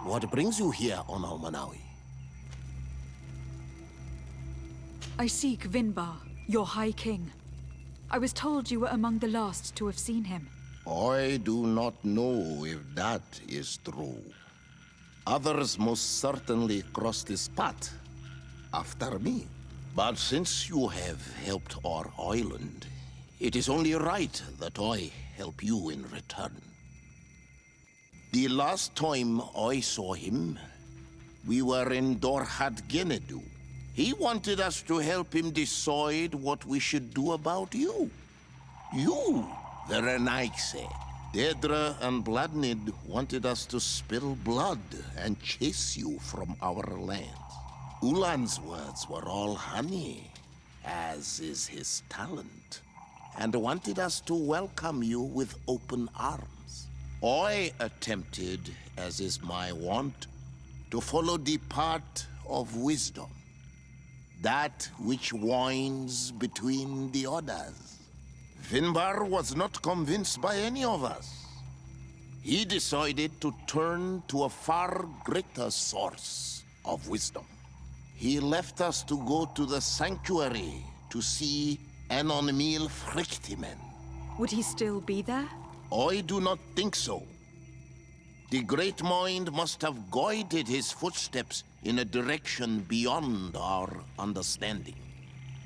What brings you here on Almanawi? I seek Vinbar, your High King. I was told you were among the last to have seen him. I do not know if that is true. Others most certainly crossed this path after me. But since you have helped our island, it is only right that I help you in return. The last time I saw him, we were in Dorhat Genedu. He wanted us to help him decide what we should do about you. You, the Renaikse. Dedra and Bladnid wanted us to spill blood and chase you from our lands. Ulan's words were all honey, as is his talent, and wanted us to welcome you with open arms. I attempted, as is my wont, to follow the path of wisdom, that which winds between the others. Vinbar was not convinced by any of us. He decided to turn to a far greater source of wisdom. He left us to go to the sanctuary to see Anon Mil Frictimen. Would he still be there? I do not think so. The Great Mind must have guided his footsteps in a direction beyond our understanding.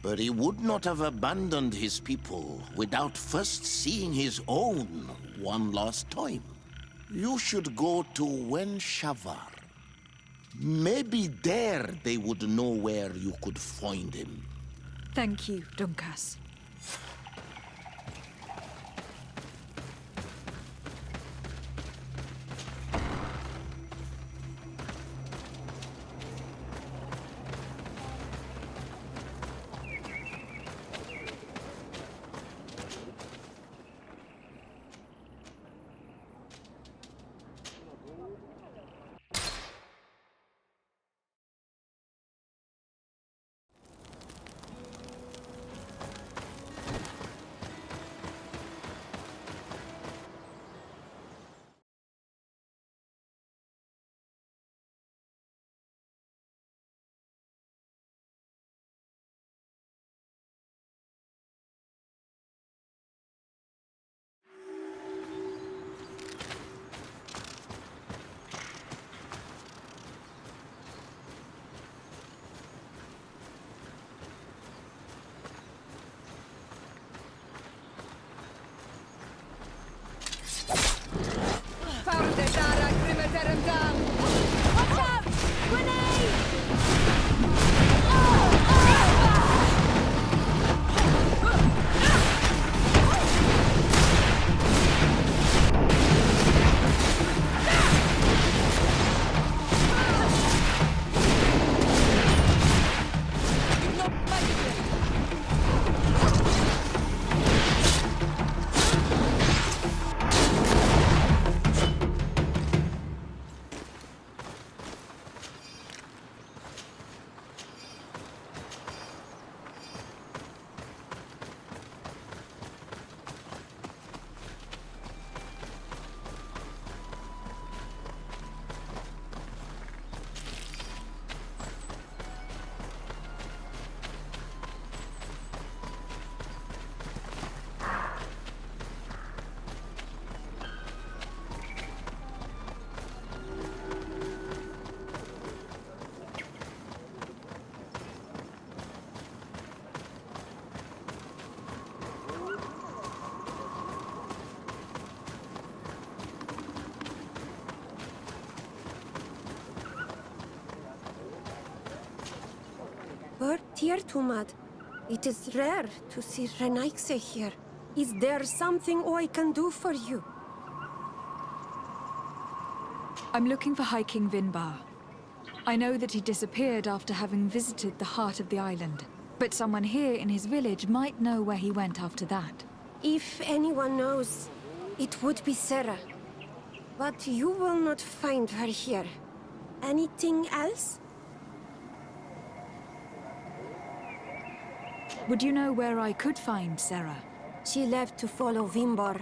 But he would not have abandoned his people without first seeing his own one last time. You should go to Wen Shavar. Maybe there they would know where you could find him. Thank you, Dunkas. Tumad. It is rare to see Renaikse here. Is there something I can do for you? I'm looking for High King Vinbar. I know that he disappeared after having visited the heart of the island, but someone here in his village might know where he went after that. If anyone knows, it would be Sarah. But you will not find her here. Anything else? Would you know where I could find Sarah? She left to follow Vinbar.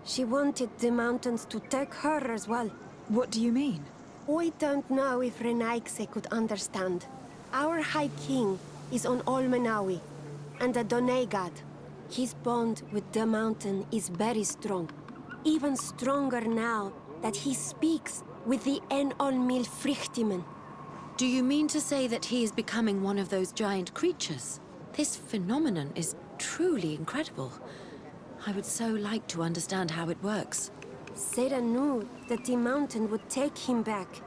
She wanted the mountains to take her as well. What do you mean? I don't know if Renaigse could understand. Our High King is on Olmenawi, and the Donegad. His bond with the mountain is very strong. Even stronger now that he speaks with the En-Olmil Frichtimen. Do you mean to say that he is becoming one of those giant creatures? This phenomenon is truly incredible. I would so like to understand how it works. Sarah knew that the mountain would take him back,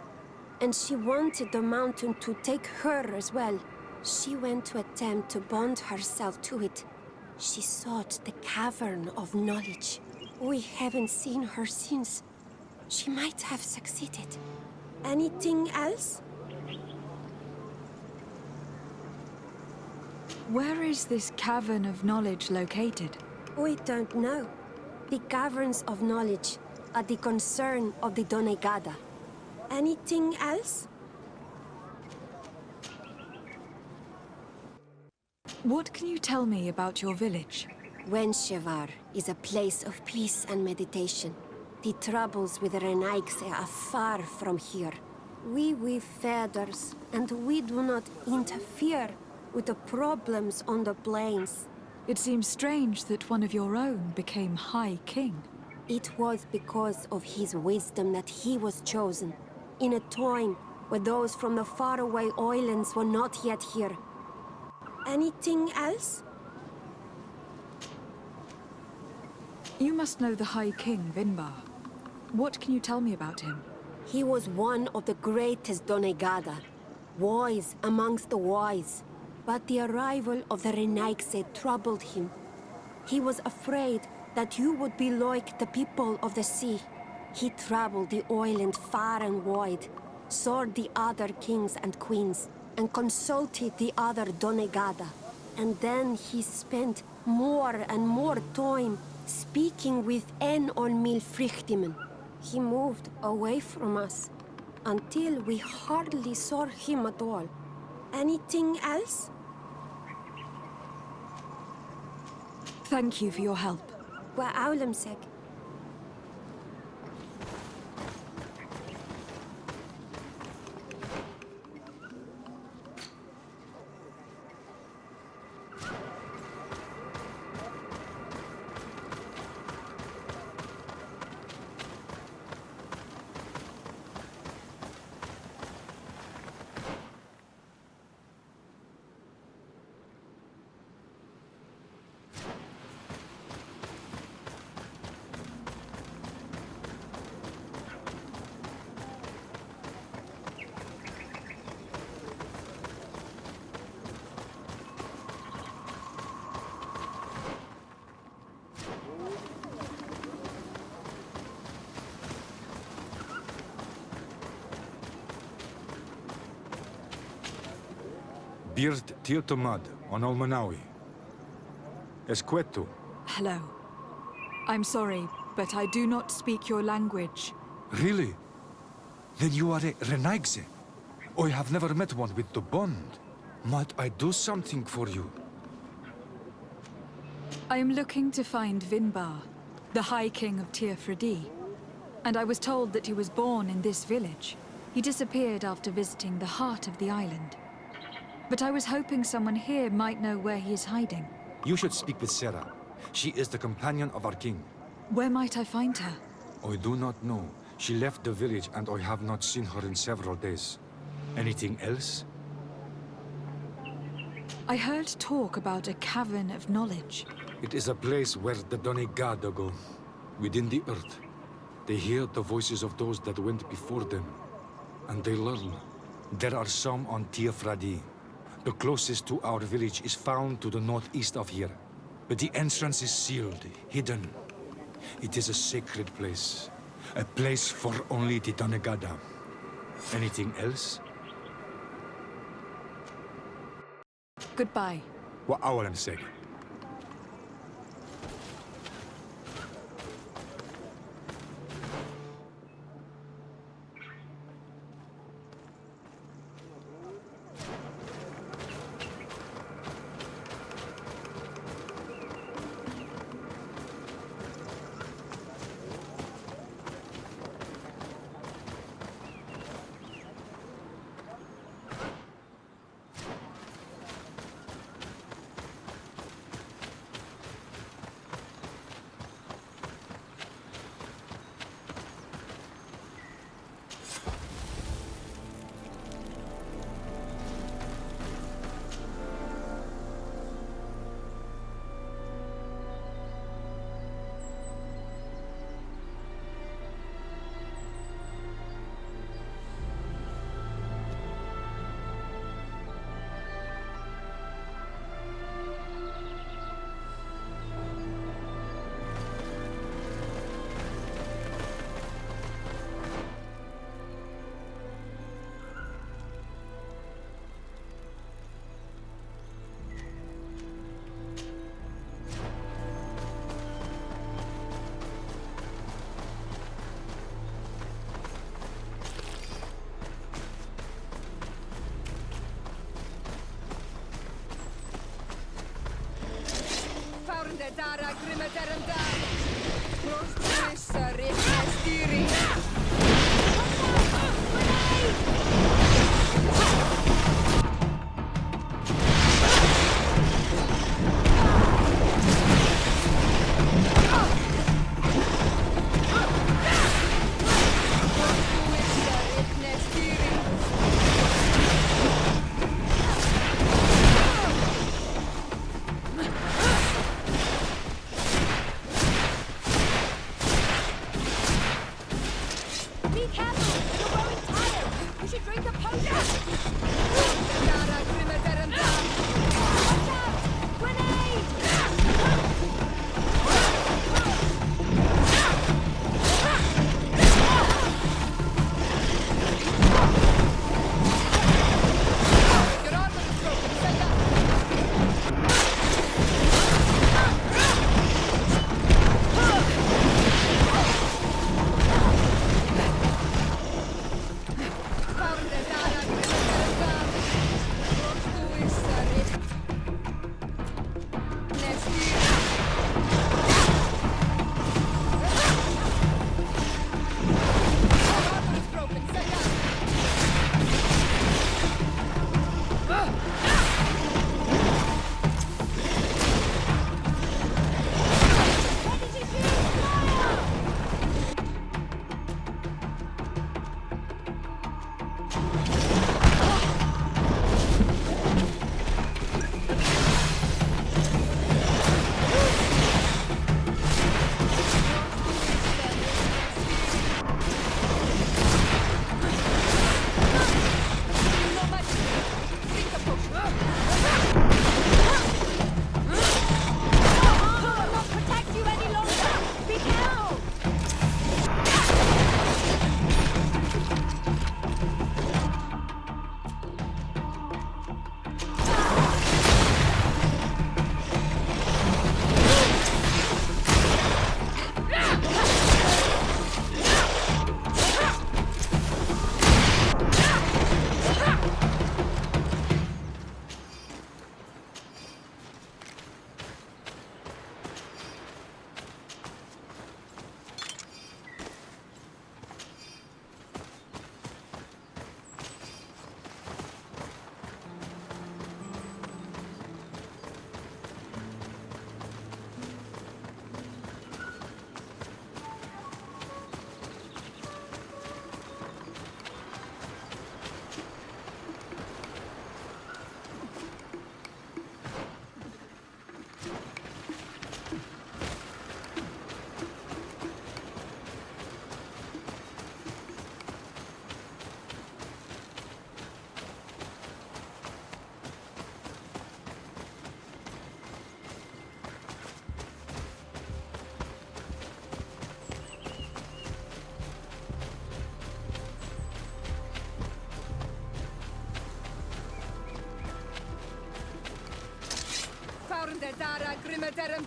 and she wanted the mountain to take her as well. She went to attempt to bond herself to it. She sought the cavern of knowledge. We haven't seen her since. She might have succeeded. Anything else? Where is this cavern of knowledge located? We don't know. The caverns of knowledge are the concern of the Donegada. Anything else? What can you tell me about your village? Wenshevar is a place of peace and meditation. The troubles with Renaigse are far from here. We weave feathers, and we do not interfere with the problems on the plains. It seems strange that one of your own became High King. It was because of his wisdom that he was chosen, in a time where those from the faraway islands were not yet here. Anything else? You must know the High King, Vinbar. What can you tell me about him? He was one of the greatest Donegada, wise amongst the wise. But the arrival of the Renaigse troubled him. He was afraid that you would be like the people of the sea. He traveled the island far and wide, saw the other kings and queens, and consulted the other Donegada. And then he spent more and more time speaking with En-Olmil Frichtimen. He moved away from us, until we hardly saw him at all. Anything else? Thank you for your help. Wa'aulamsek. Bird Tirtomad on Olmenawi. Esqueto. Hello. I'm sorry, but I do not speak your language. Really? Then you are a Renaigse. I have never met one with the bond. Might I do something for you? I am looking to find Vinbar, the High King of Tir-Fradi. And I was told that he was born in this village. He disappeared after visiting the heart of the island. But I was hoping someone here might know where he is hiding. You should speak with Sarah. She is the companion of our king. Where might I find her? I do not know. She left the village and I have not seen her in several days. Anything else? I heard talk about a cavern of knowledge. It is a place where the Donegada go, within the earth. They hear the voices of those that went before them, and they learn. There are some on Tir-Fradi. The closest to our village is found to the northeast of here. But the entrance is sealed, hidden. It is a sacred place. A place for only the Donegada. Anything else? Goodbye. What I will say. Dara Grimmadaram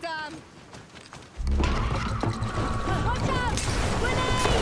Dam! Watch out! Grenade!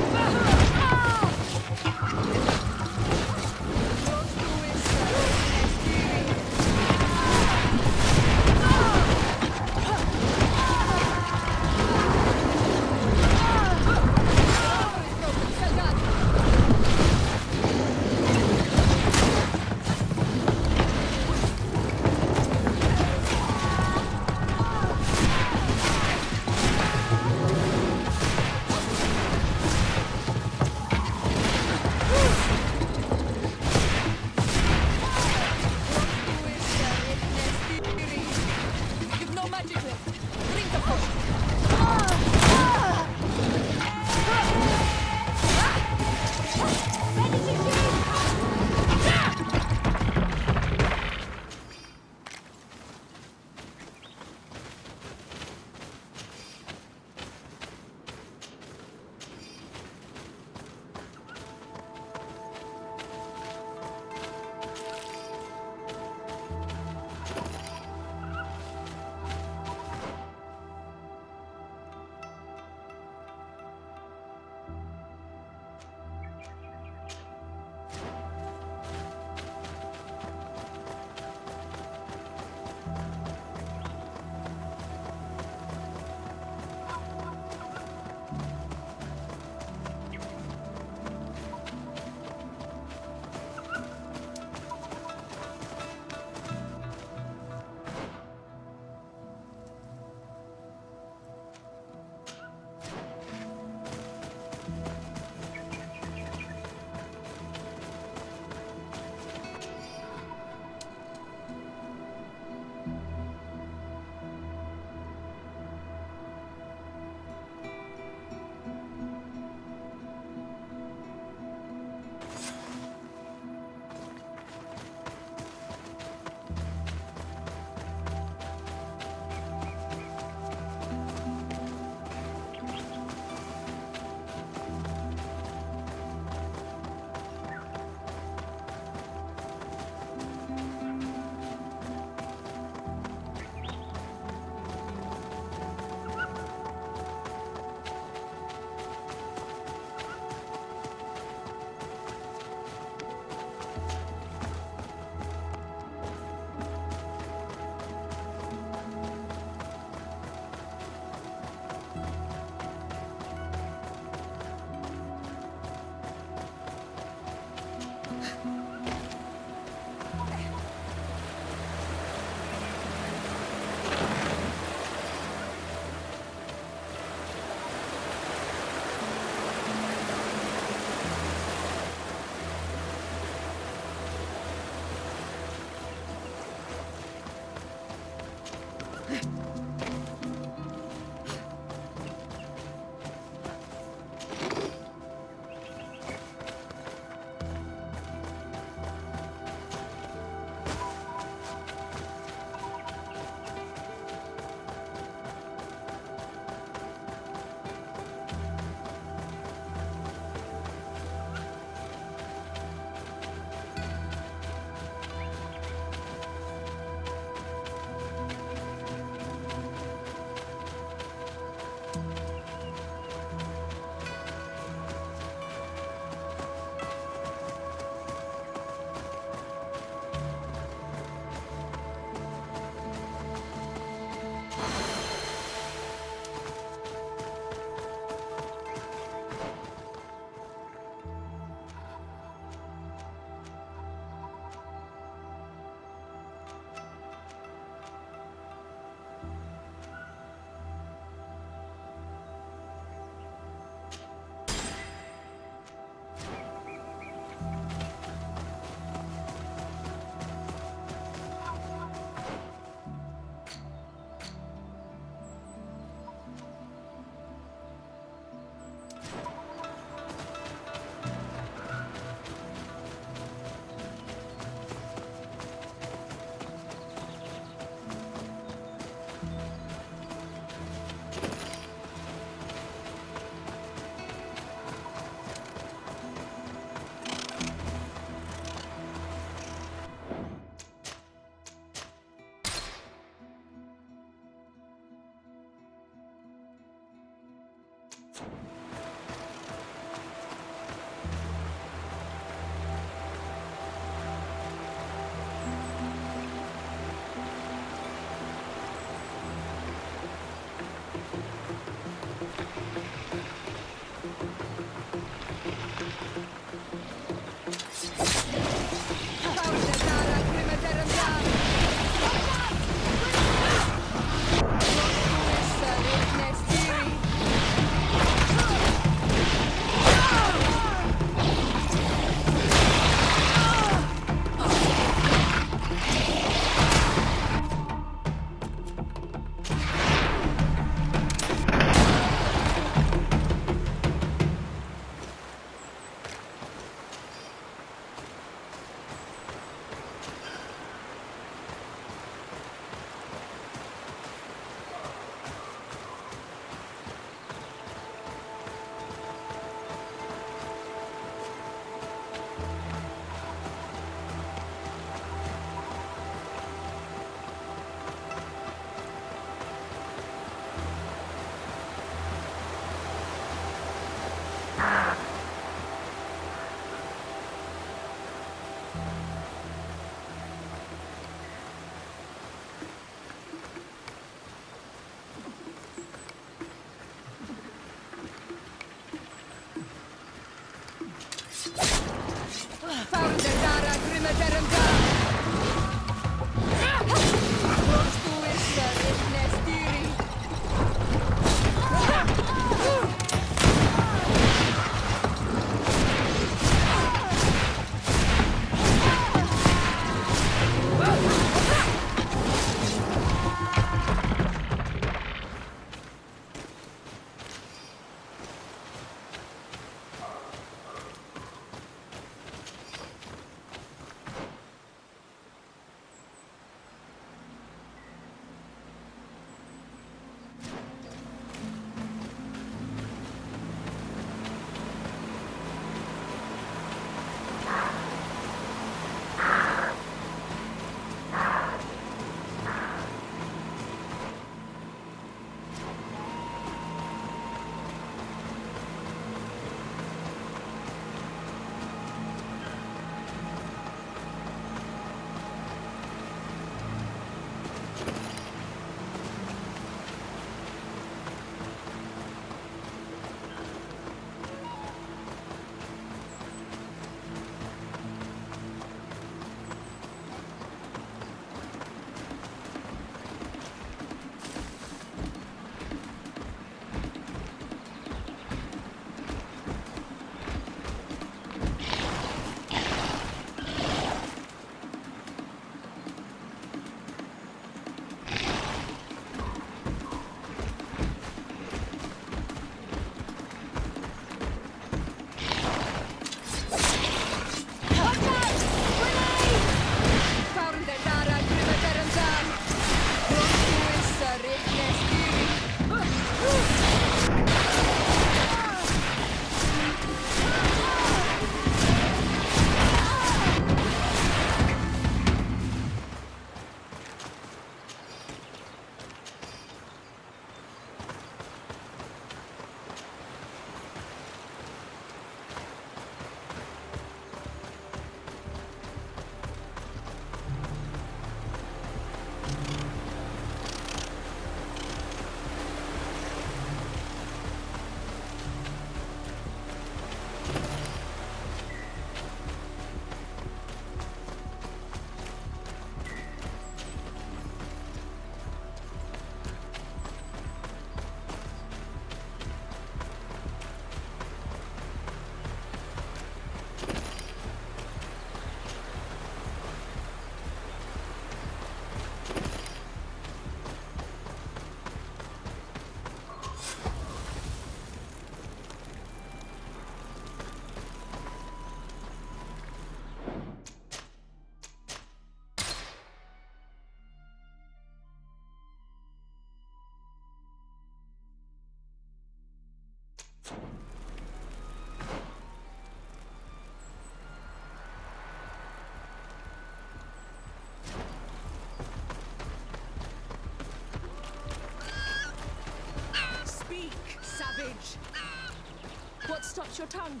What stops your tongue?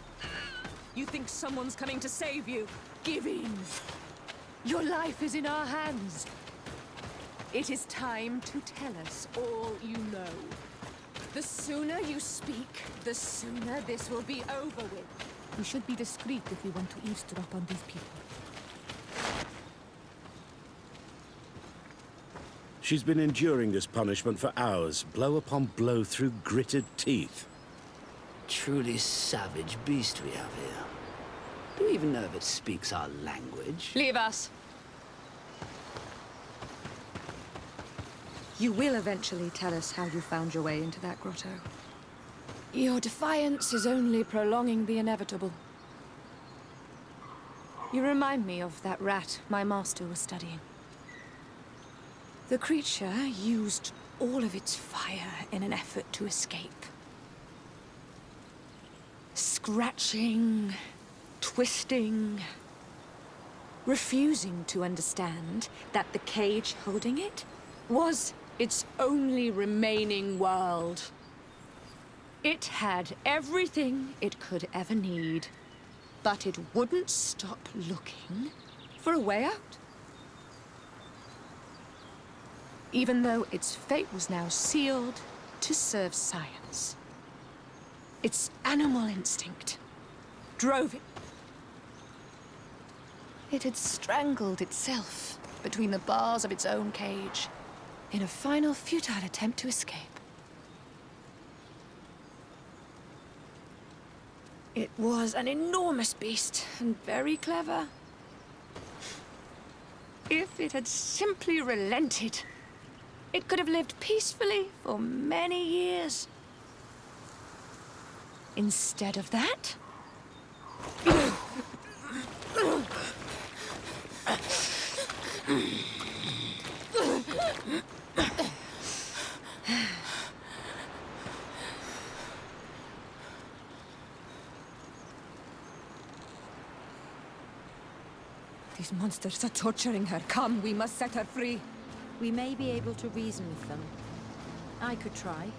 You think someone's coming to save you? Give in. Your life is in our hands. It is time to tell us all you know. The sooner you speak, the sooner this will be over with. We should be discreet if we want to eavesdrop on these people. She's been enduring this punishment for hours, blow upon blow through gritted teeth. Truly savage beast we have here. Do you even know if it speaks our language? Leave us. You will eventually tell us how you found your way into that grotto. Your defiance is only prolonging the inevitable. You remind me of that rat my master was studying. The creature used all of its fire in an effort to escape. Scratching, twisting, refusing to understand that the cage holding it was its only remaining world. It had everything it could ever need, but it wouldn't stop looking for a way out. Even though its fate was now sealed to serve science. Its animal instinct drove it. It had strangled itself between the bars of its own cage in a final futile attempt to escape. It was an enormous beast and very clever. If it had simply relented, it could have lived peacefully for many years. Instead of that... These monsters are torturing her. Come, we must set her free. We may be able to reason with them. I could try.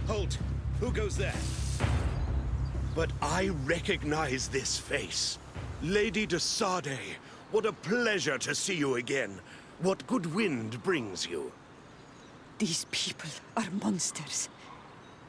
Halt! Who goes there? But I recognize this face. Lady de Sade, what a pleasure to see you again. What good wind brings you? These people are monsters.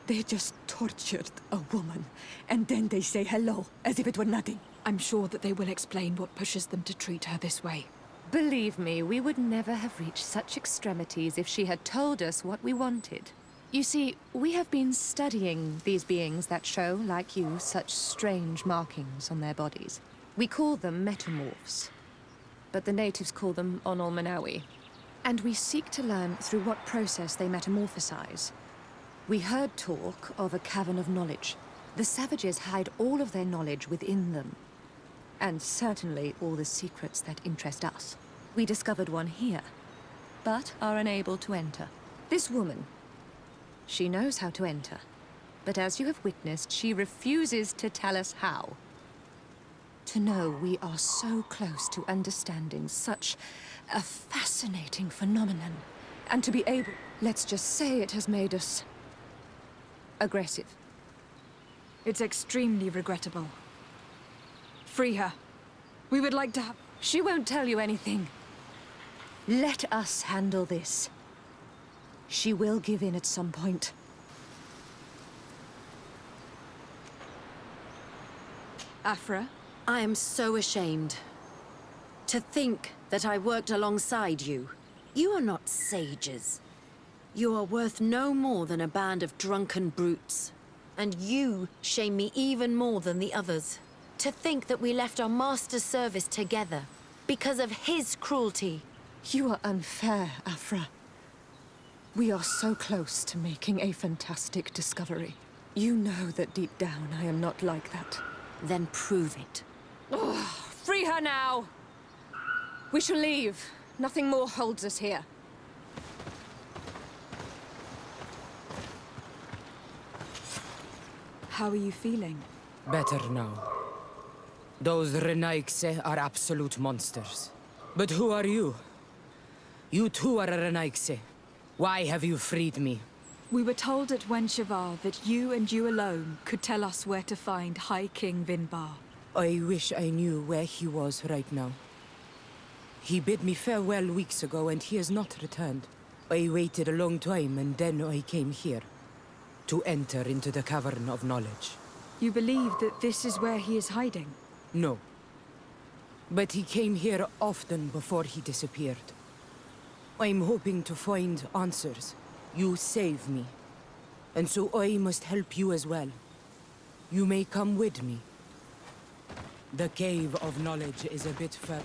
They just tortured a woman, and then they say hello, as if it were nothing. I'm sure that they will explain what pushes them to treat her this way. Believe me, we would never have reached such extremities if she had told us what we wanted. You see, we have been studying these beings that show, like you, such strange markings on their bodies. We call them metamorphs, but the natives call them Onol Manawi. And we seek to learn through what process they metamorphosize. We heard talk of a cavern of knowledge. The savages hide all of their knowledge within them. And certainly all the secrets that interest us. We discovered one here, but are unable to enter. This woman, she knows how to enter. But as you have witnessed, she refuses to tell us how. To know we are so close to understanding such a fascinating phenomenon, and to be able Let's just say it has made us aggressive. It's extremely regrettable. Free her. We would like to have... She won't tell you anything. Let us handle this. She will give in at some point. Afra? I am so ashamed. To think that I worked alongside you. You are not sages. You are worth no more than a band of drunken brutes. And you shame me even more than the others. To think that we left our master's service together because of his cruelty. You are unfair, Afra. We are so close to making a fantastic discovery. You know that deep down I am not like that. Then prove it. Free her now! We shall leave. Nothing more holds us here. How are you feeling? Better now. Those Renaigse are absolute monsters. But who are you? You too are a Renaigse. Why have you freed me? We were told at Wenshavar that you and you alone could tell us where to find High King Vinbar. I wish I knew where he was right now. He bid me farewell weeks ago and he has not returned. I waited a long time and then I came here. To enter into the Cavern of Knowledge. You believe that this is where he is hiding? No. But he came here often before he disappeared. I'm hoping to find answers. You saved me. And so I must help you as well. You may come with me. The Cave of Knowledge is a bit far.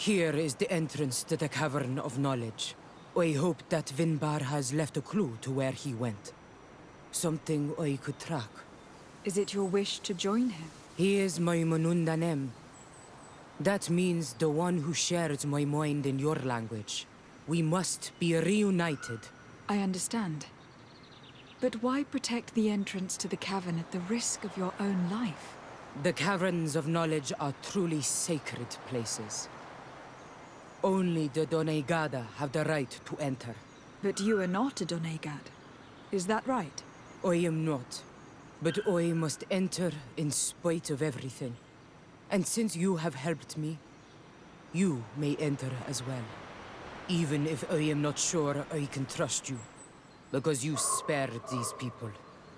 Here is the entrance to the Cavern of Knowledge. I hope that Vinbar has left a clue to where he went. Something I could track. Is it your wish to join him? He is my Manundanem. That means the one who shares my mind in your language. We must be reunited. I understand. But why protect the entrance to the cavern at the risk of your own life? The Caverns of Knowledge are truly sacred places. Only the Doneigada have the right to enter. But you are not a Doneigad. Is that right? I am not. But I must enter in spite of everything. And since you have helped me, you may enter as well. Even if I am not sure I can trust you. Because you spared these people.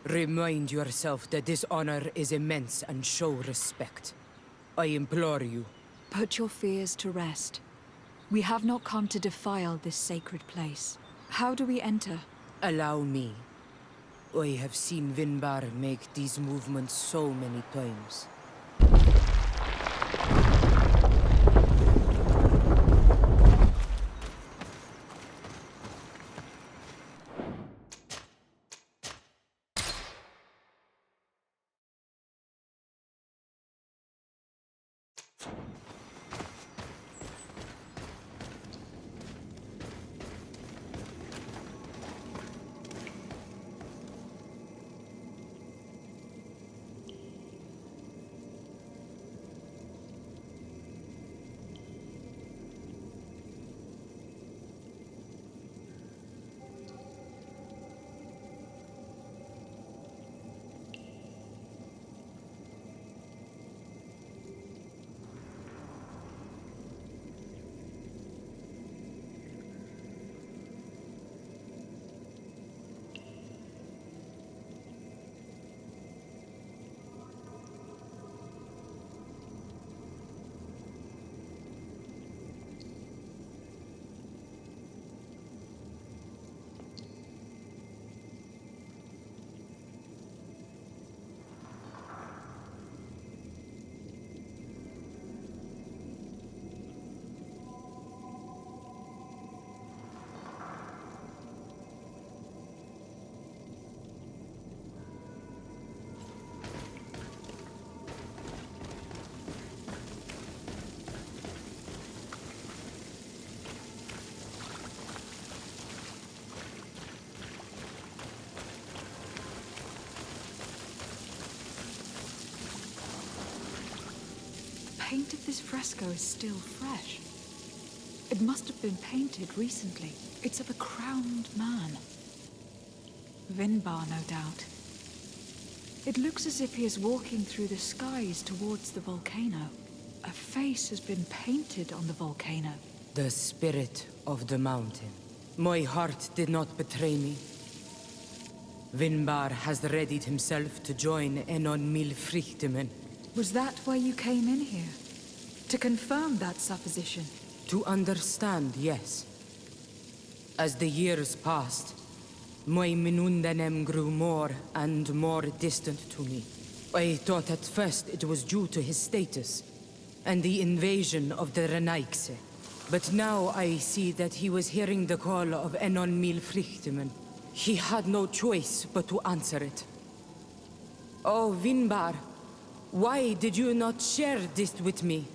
Remind yourself that this honor is immense and show respect. I implore you. Put your fears to rest. We have not come to defile this sacred place. How do we enter? Allow me. I have seen Vinbar make these movements so many times. paint of this fresco is still fresh. It must have been painted recently. It's of a crowned man. Vinbar, no doubt. It looks as if he is walking through the skies towards the volcano. A face has been painted on the volcano. The spirit of the mountain. My heart did not betray me. Vinbar has readied himself to join Enon Mil Frichtemen. Was that why you came in here? To confirm that supposition? To understand, yes. As the years passed, my Minundanem grew more and more distant to me. I thought at first it was due to his status and the invasion of the Renaigse. But now I see that he was hearing the call of Enon Mil Frichtemen. He had no choice but to answer it. Oh, Vinbar, why did you not share this with me?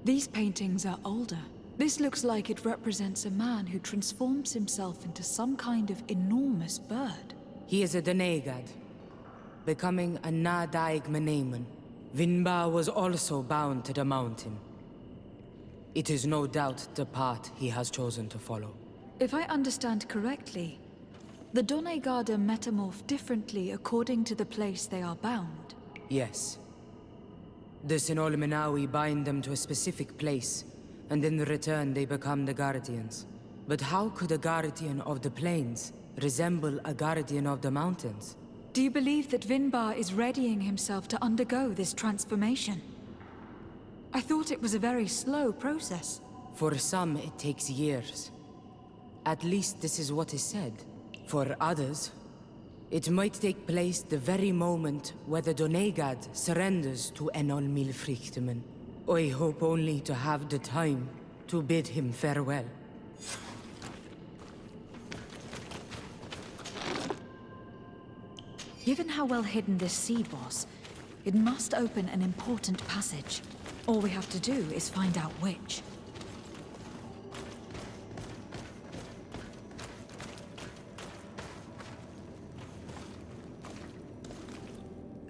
These paintings are older. This looks like it represents a man who transforms himself into some kind of enormous bird. He is a Donegad, becoming a Nadaig Meneman. Vinbar was also bound to the mountain. It is no doubt the path he has chosen to follow. If I understand correctly, the Donegada metamorph differently according to the place they are bound. Yes. The Sinolmenawi bind them to a specific place, and in return they become the Guardians. But how could a Guardian of the Plains resemble a Guardian of the Mountains? Do you believe that Vinbar is readying himself to undergo this transformation? I thought it was a very slow process. For some, it takes years. At least this is what is said. For others, it might take place the very moment where the Donegad surrenders to Enol Mil Frichtemen. I hope only to have the time to bid him farewell. Given how well hidden this seed was, it must open an important passage. All we have to do is find out which.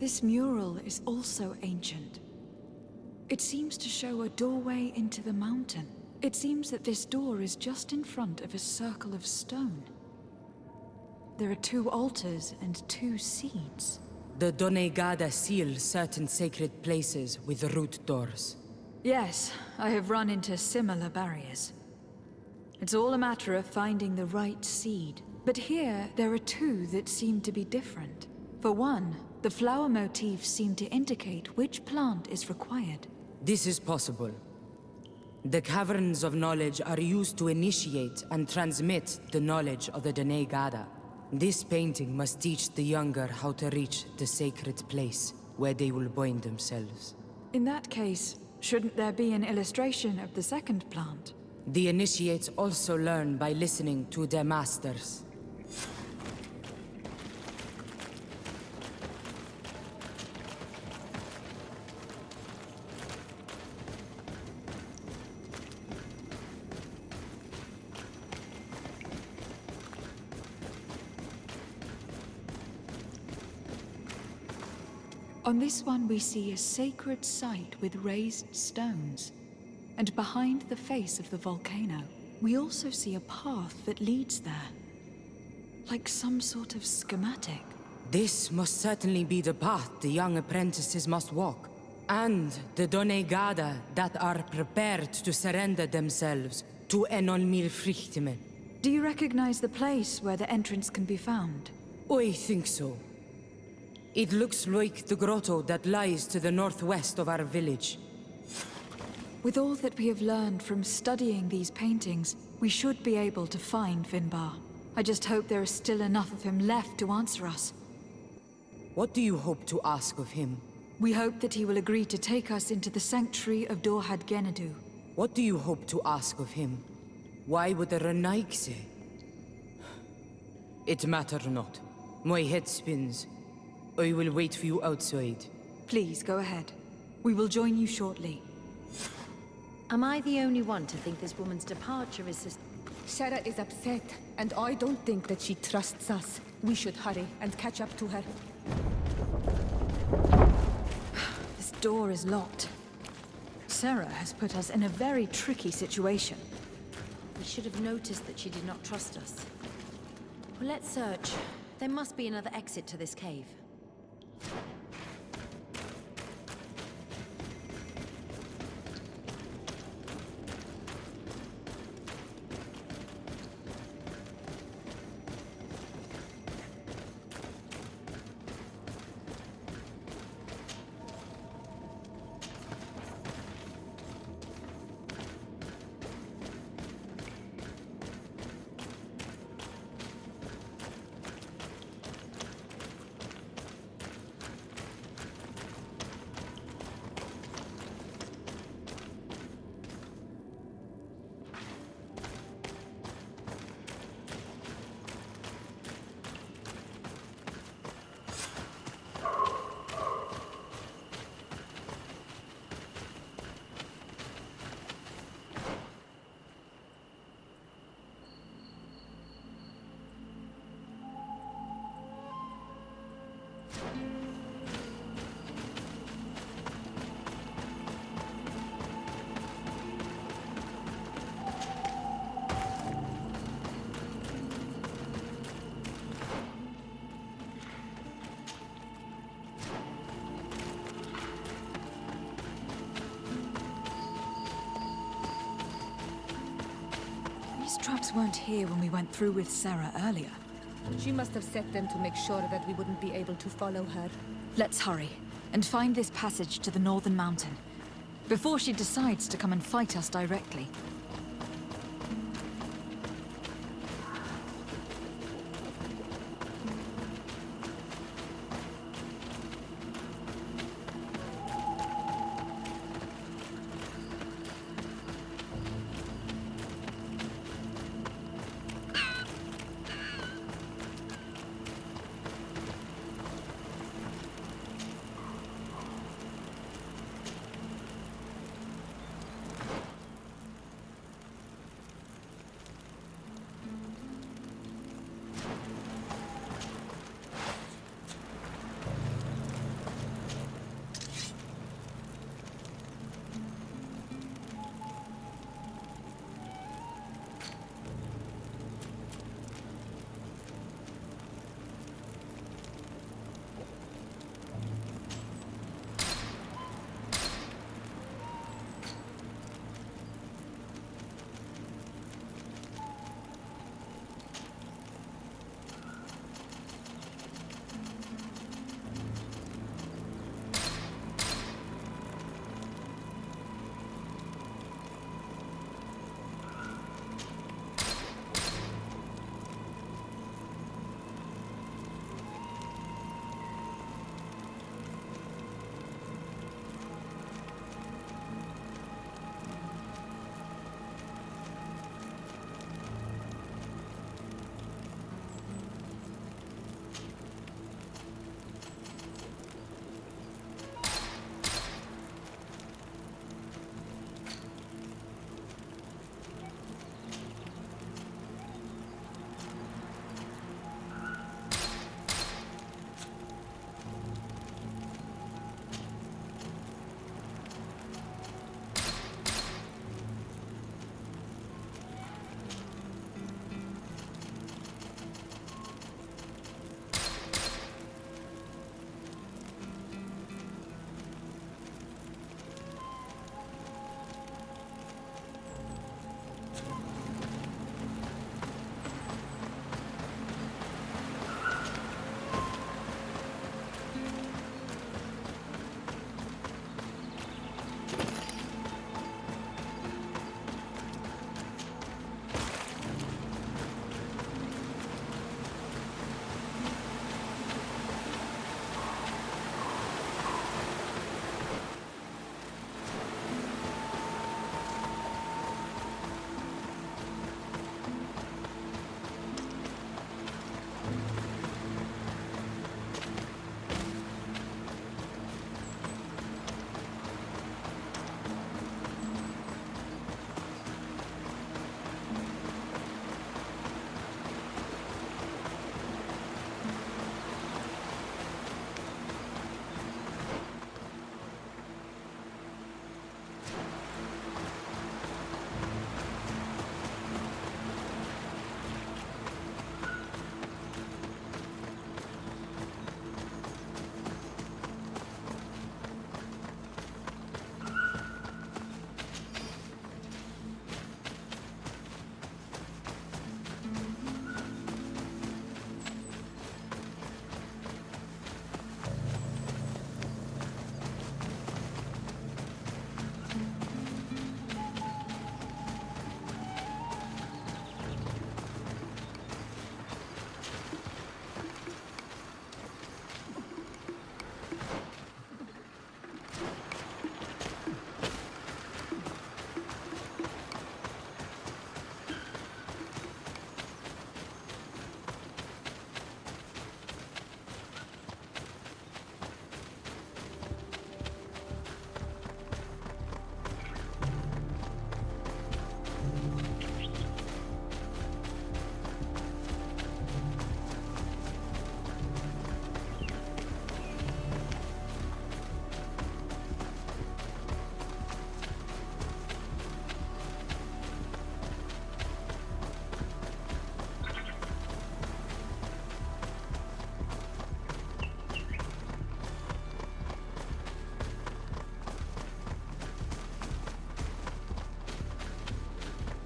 This mural is also ancient. It seems to show a doorway into the mountain. It seems that this door is just in front of a circle of stone. There are 2 altars and 2 seeds. The Donegada seal certain sacred places with root doors. Yes, I have run into similar barriers. It's all a matter of finding the right seed. But here, there are 2 that seem to be different. For one, the flower motifs seem to indicate which plant is required. This is possible. The caverns of knowledge are used to initiate and transmit the knowledge of the Donegada. This painting must teach the younger how to reach the sacred place where they will bind themselves. In that case, shouldn't there be an illustration of the second plant? The initiates also learn by listening to their masters. On this one we see a sacred site with raised stones. And behind the face of the volcano, we also see a path that leads there. Like some sort of schematic. This must certainly be the path the young apprentices must walk. And the Donegada that are prepared to surrender themselves to Enol Mil Frichtemen. Do you recognize the place where the entrance can be found? I think so. It looks like the grotto that lies to the northwest of our village. With all that we have learned from studying these paintings, we should be able to find Vinbar. I just hope there is still enough of him left to answer us. What do you hope to ask of him? We hope that he will agree to take us into the sanctuary of Dorhad Genadu. What do you hope to ask of him? Why would the Renaik say? It matter not. My head spins. I will wait for you outside. Please, go ahead. We will join you shortly. Am I the only one to think this woman's departure is Sarah is upset, and I don't think that she trusts us. We should hurry and catch up to her. This door is locked. Sarah has put us in a very tricky situation. We should have noticed that she did not trust us. Well, let's search. There must be another exit to this cave. These traps weren't here when we went through with Sarah earlier. She must have set them to make sure that we wouldn't be able to follow her. Let's hurry and find this passage to the northern mountain before she decides to come and fight us directly.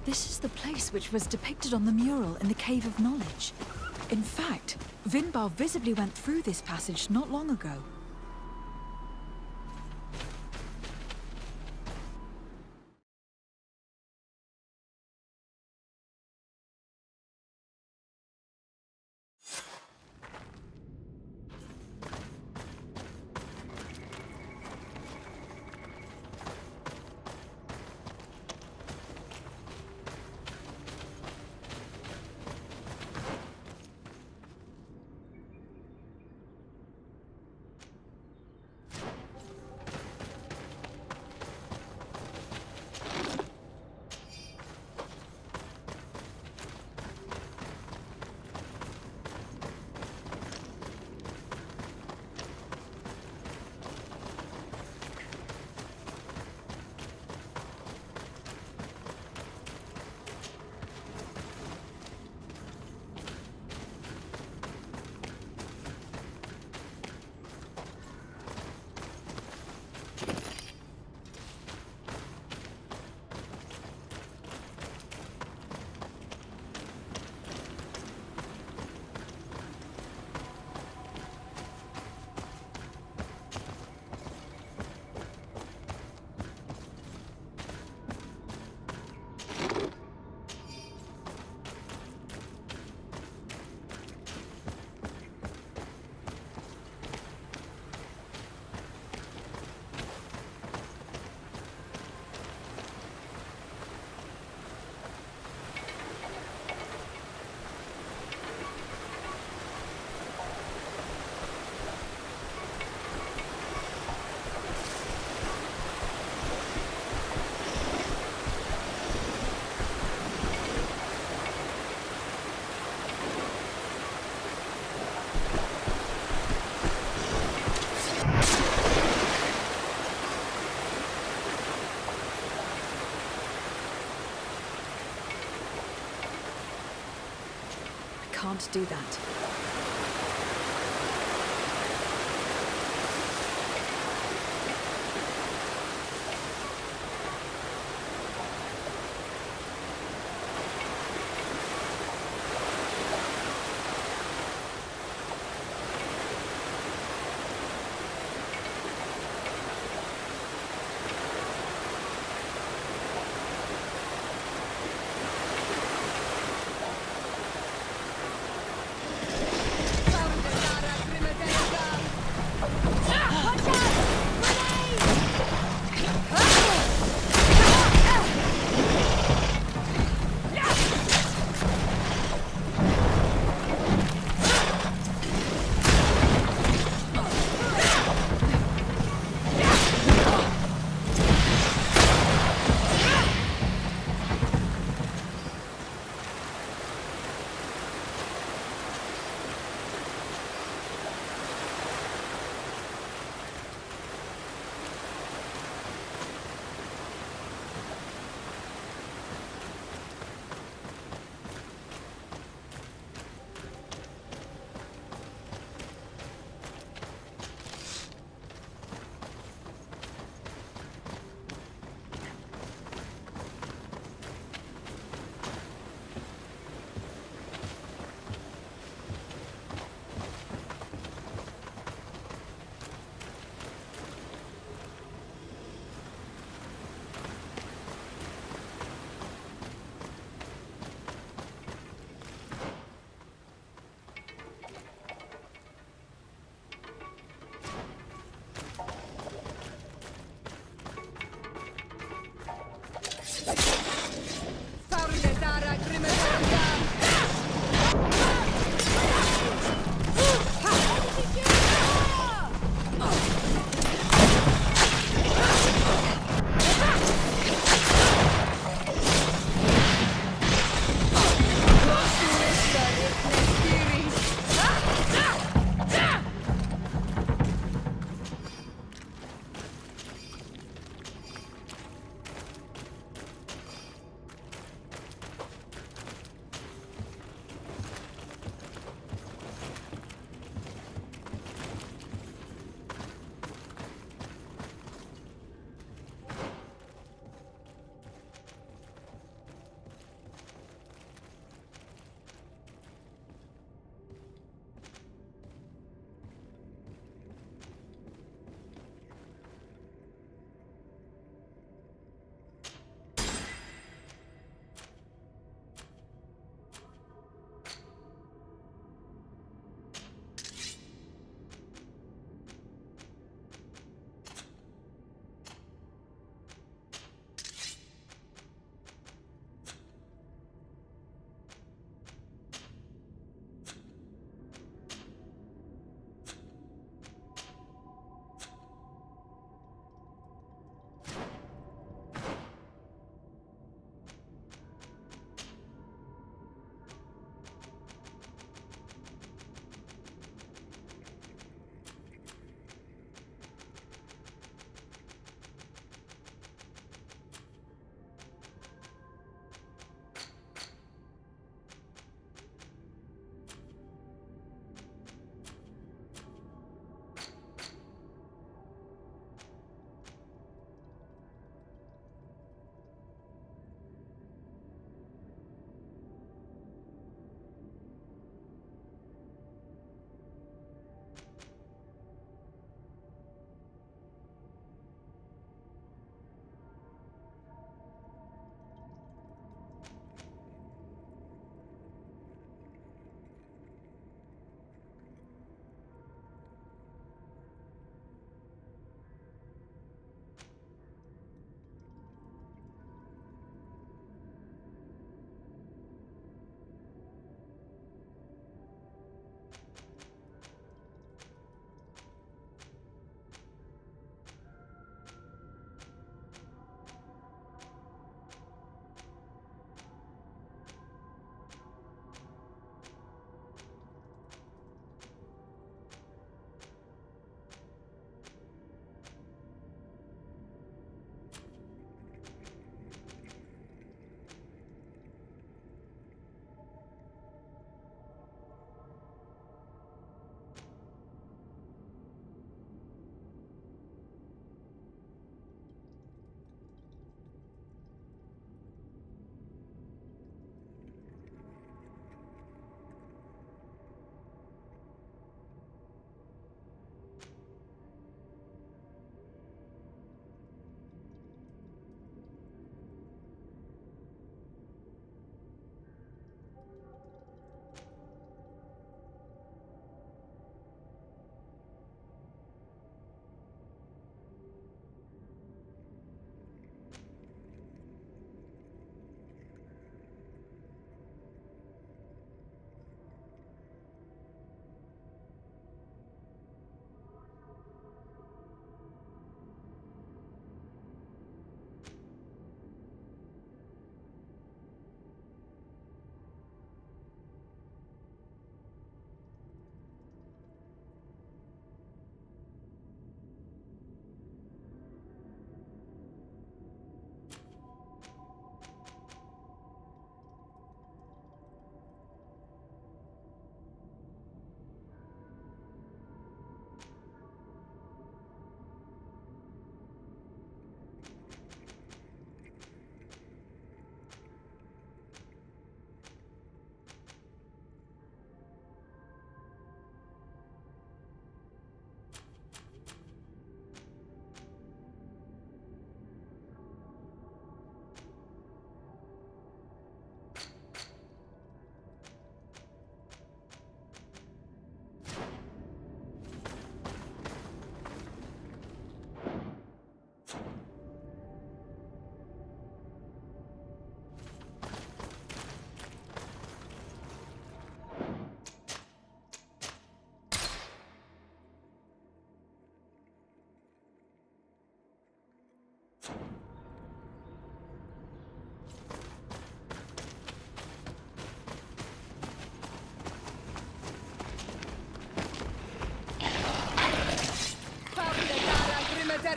This is the place which was depicted on the mural in the Cave of Knowledge. In fact, Vinbar visibly went through this passage not long ago. Can't do that.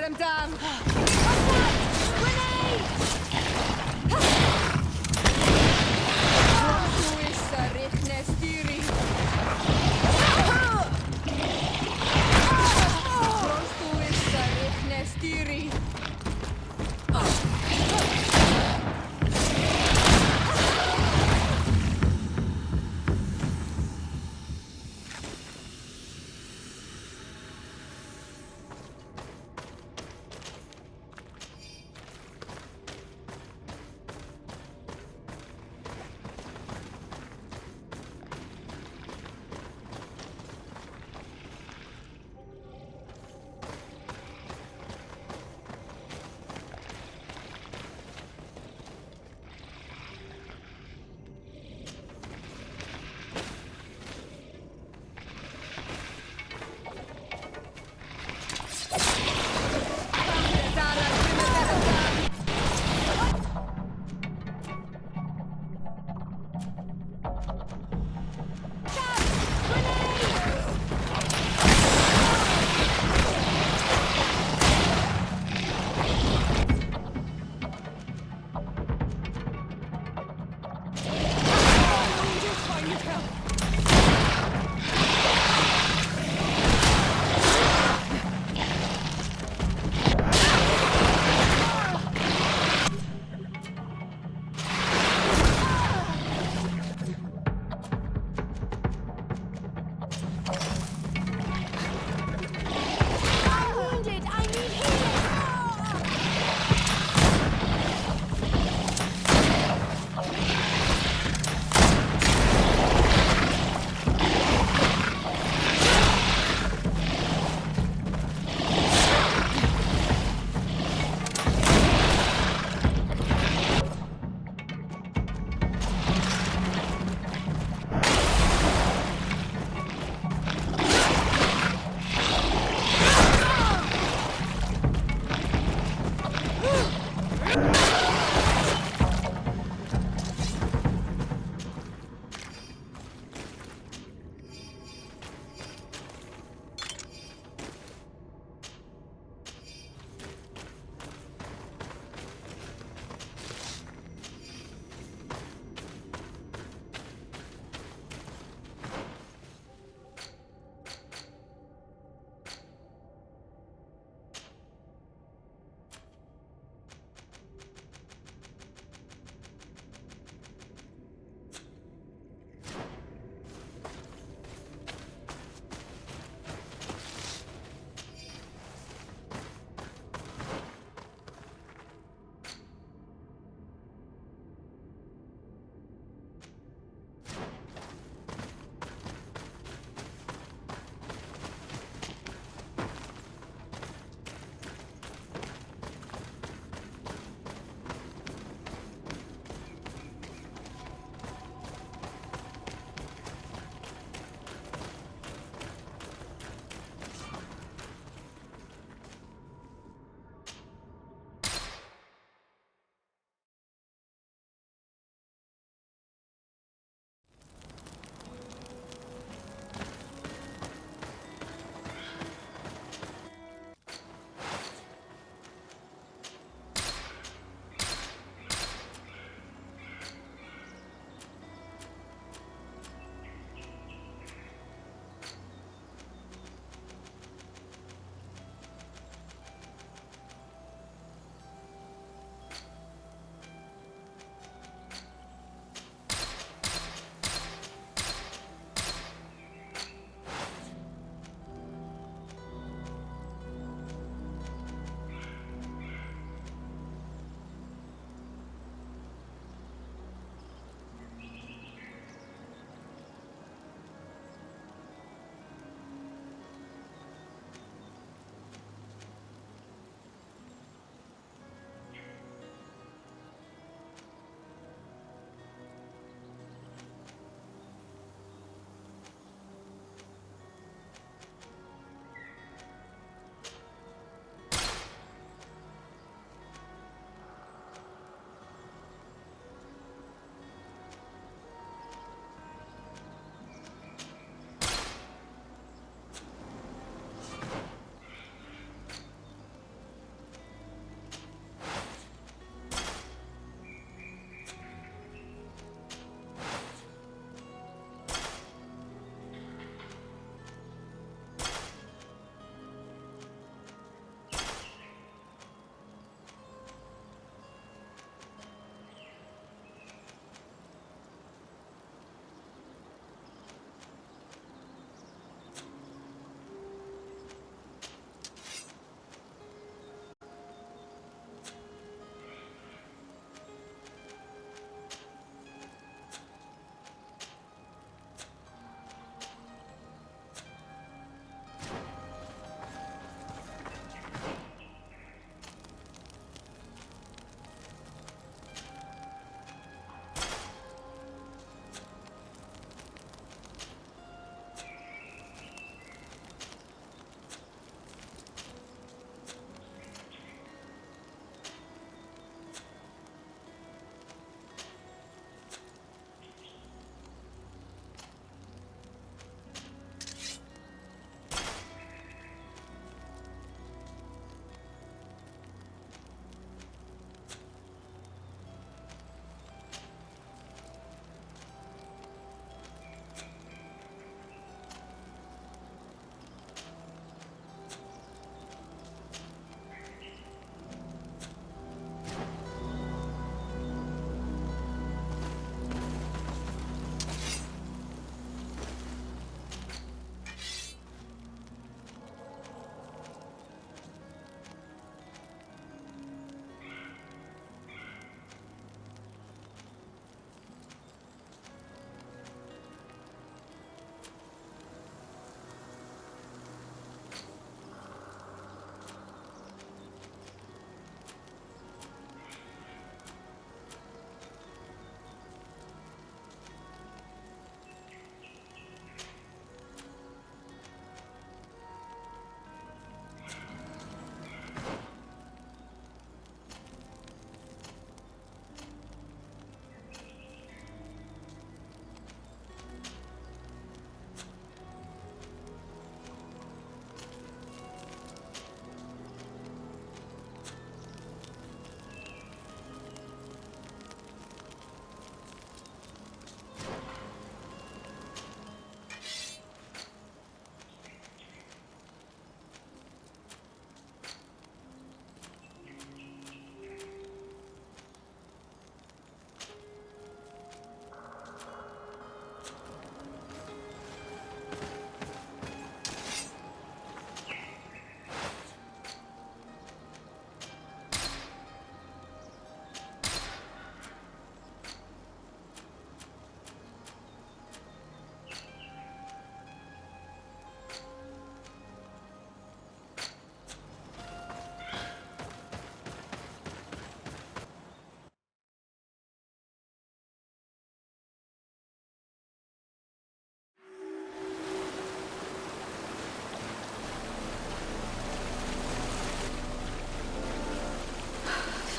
them down!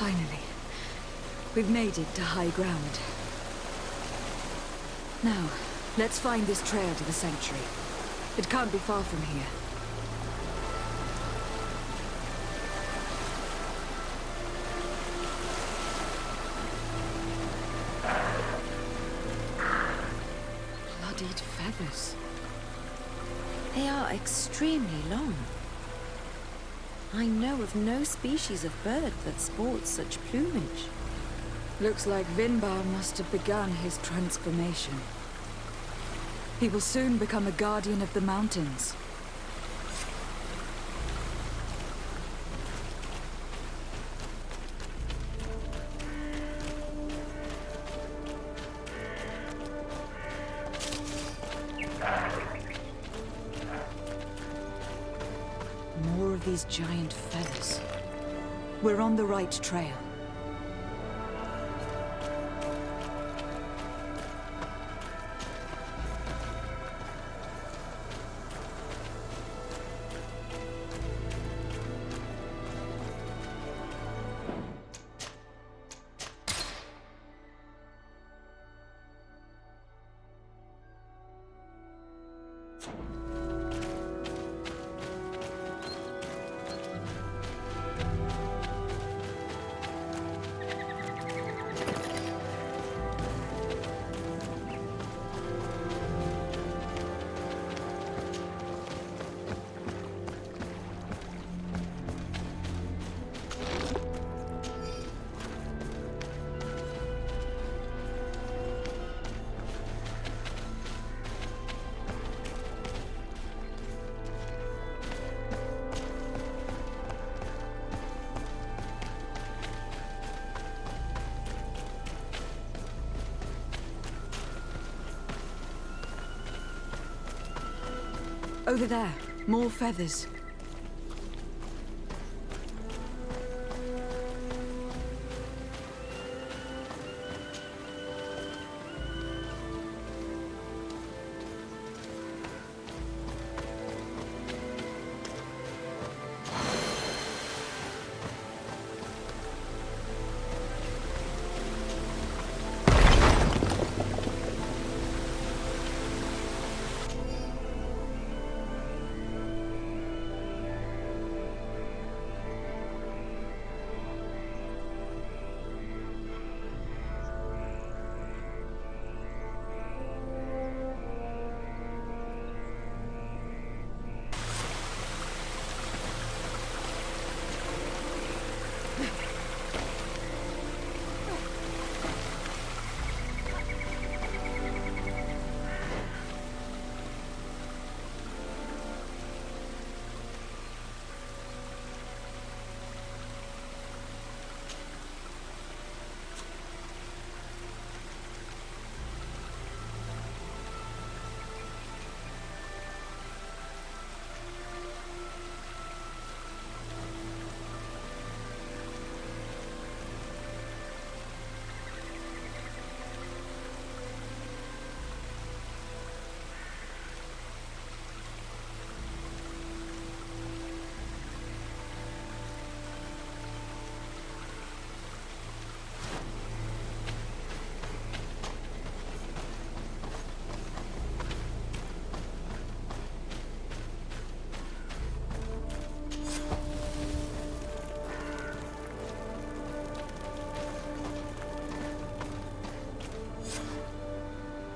Finally. We've made it to high ground. Now, let's find this trail to the sanctuary. It can't be far from here. Bloodied feathers. They are extremely long. I know of no species of bird that sports such plumage. Looks like Vinbar must have begun his transformation. He will soon become a guardian of the mountains. More of these giant feathers. We're on the right trail. Over there, more feathers.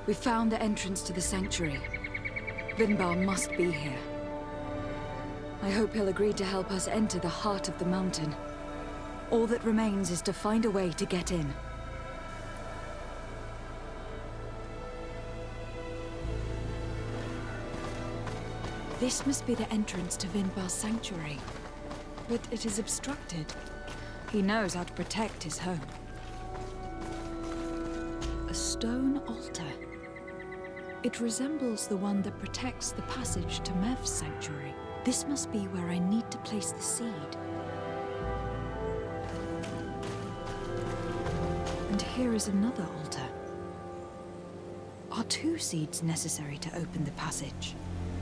We found the entrance to the sanctuary. Vinbar must be here. I hope he'll agree to help us enter the heart of the mountain. All that remains is to find a way to get in. This must be the entrance to Vinbar's sanctuary. But it is obstructed. He knows how to protect his home. A stone altar. It resembles the one that protects the passage to Mev's sanctuary. This must be where I need to place the seed. And here is another altar. Are 2 seeds necessary to open the passage?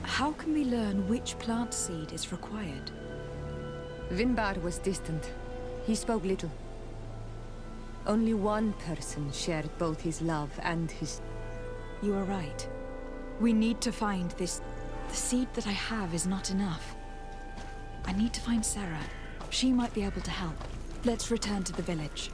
How can we learn which plant seed is required? Vinbar was distant. He spoke little. Only one person shared both his love and his... You are right. We need to find this... The seed that I have is not enough. I need to find Sarah. She might be able to help. Let's return to the village.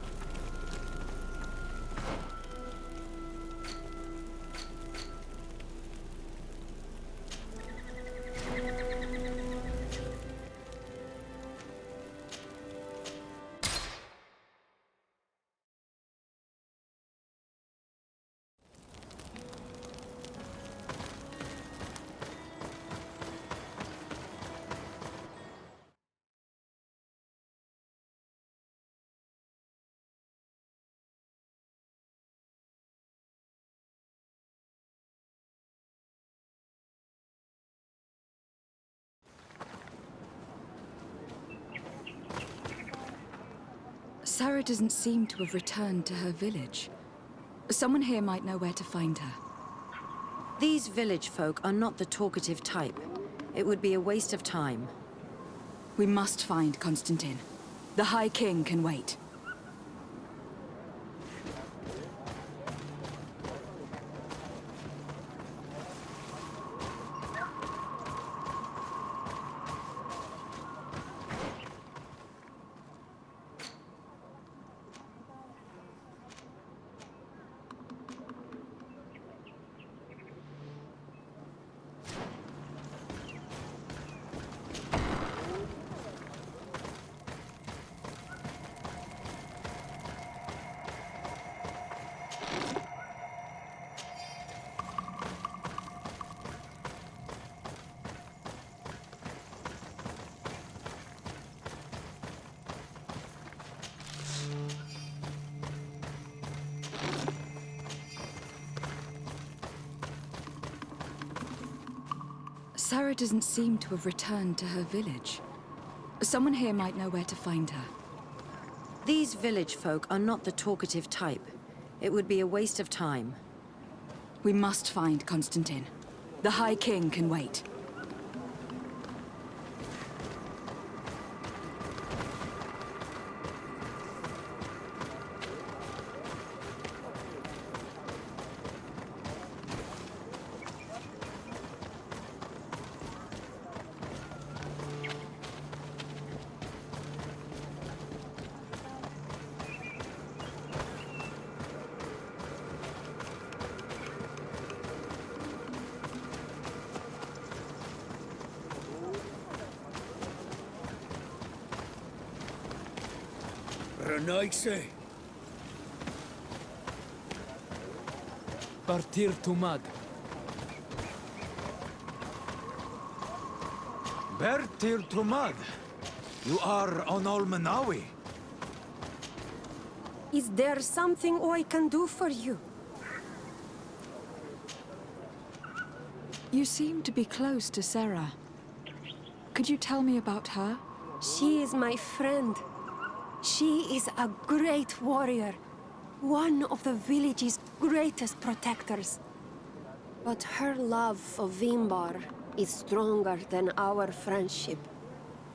Sarah doesn't seem to have returned to her village. Someone here might know where to find her. These village folk are not the talkative type. It would be a waste of time. We must find Constantine. The High King can wait. Sarah doesn't seem to have returned to her village. Someone here might know where to find her. These village folk are not the talkative type. It would be a waste of time. We must find Constantine. The High King can wait. Menyaitse. Partir tumad. Bertir tumad. You are on Olmenawi. Is there something I can do for you? You seem to be close to Sarah. Could you tell me about her? She is my friend. She is a great warrior, one of the village's greatest protectors. But her love for Vimbar is stronger than our friendship,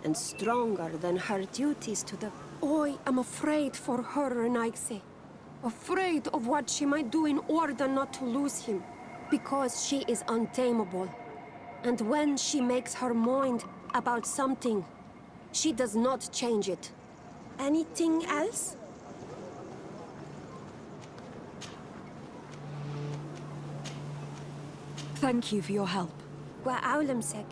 and stronger than her duties to the... I am afraid for her, Renaigse. Afraid of what she might do in order not to lose him, because she is untamable. And when she makes her mind about something, she does not change it. Anything else? Thank you for your help. Wa awlemsek.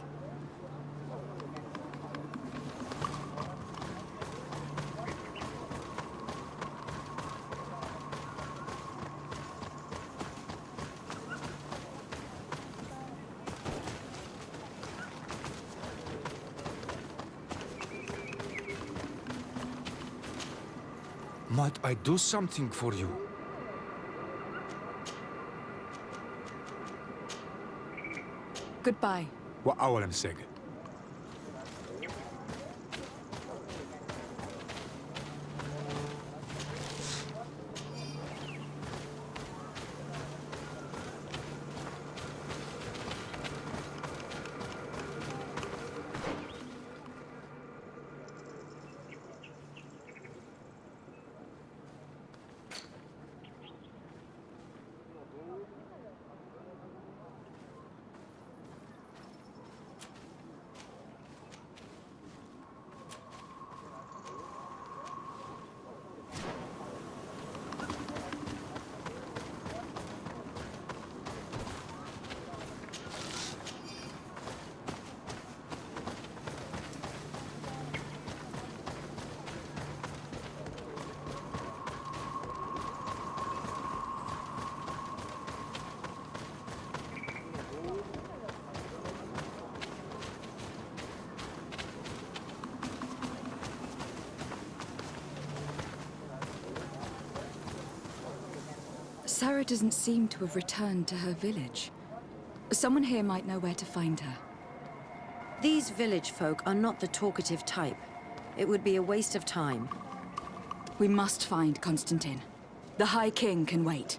Might I do something for you? Goodbye. Wa awalem seg. Sarah doesn't seem to have returned to her village. Someone here might know where to find her. These village folk are not the talkative type. It would be a waste of time. We must find Constantine. The High King can wait.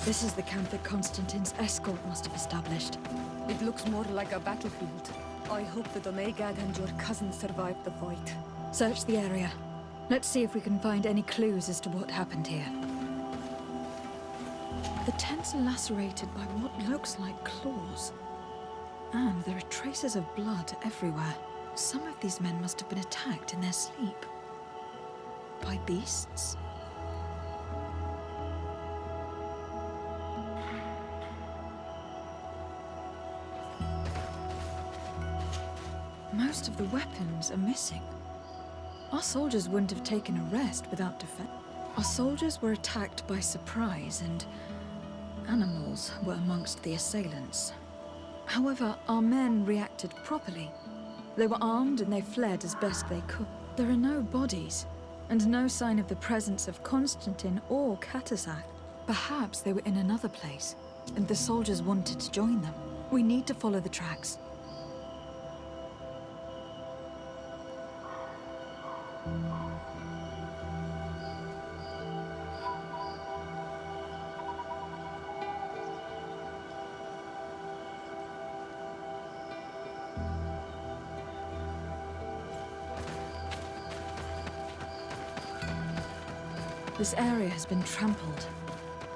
This is the camp that Constantine's escort must have established. It looks more like a battlefield. I hope the Donegad and your cousin survived the fight. Search the area. Let's see if we can find any clues as to what happened here. The tents are lacerated by what looks like claws. And there are traces of blood everywhere. Some of these men must have been attacked in their sleep. By beasts? Most of the weapons are missing. Our soldiers wouldn't have taken a rest without defense. Our soldiers were attacked by surprise, and animals were amongst the assailants. However, our men reacted properly. They were armed and they fled as best they could. There are no bodies, and no sign of the presence of Constantine or Katasak. Perhaps they were in another place, and the soldiers wanted to join them. We need to follow the tracks. This area has been trampled.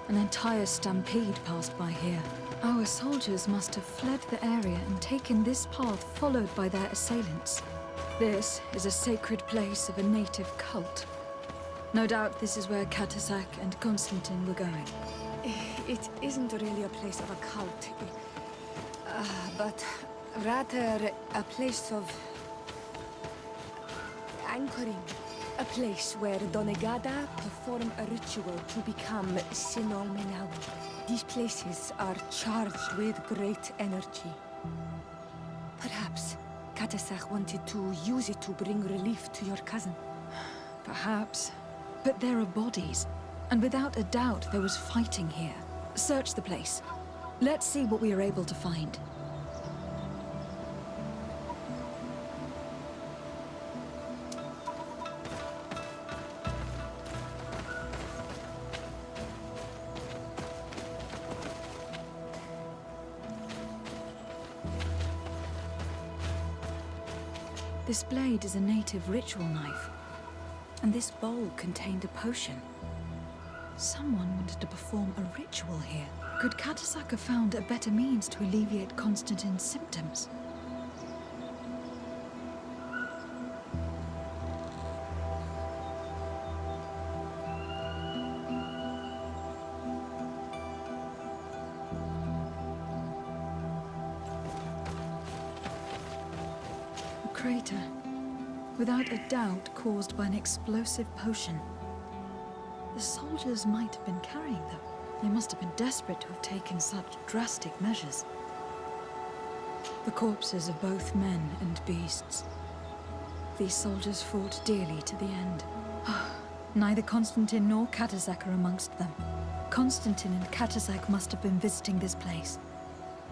An entire stampede passed by here. Our soldiers must have fled the area and taken this path followed by their assailants. This is a sacred place of a native cult. No doubt this is where Katasak and Constantine were going. It isn't really a place of a cult, but rather a place of anchoring. A place where Donegada perform a ritual to become Sinol Menawi. These places are charged with great energy. Perhaps Katasak wanted to use it to bring relief to your cousin. Perhaps. But there are bodies, and without a doubt there was fighting here. Search the place. Let's see what we are able to find. This blade is a native ritual knife, and this bowl contained a potion. Someone wanted to perform a ritual here. Could Katasak have found a better means to alleviate Constantine's symptoms? crater, without a doubt caused by an explosive potion. The soldiers might have been carrying them. They must have been desperate to have taken such drastic measures. The corpses of both men and beasts. These soldiers fought dearly to the end. Neither Constantine nor Katazak are amongst them. Constantine and Katazak must have been visiting this place,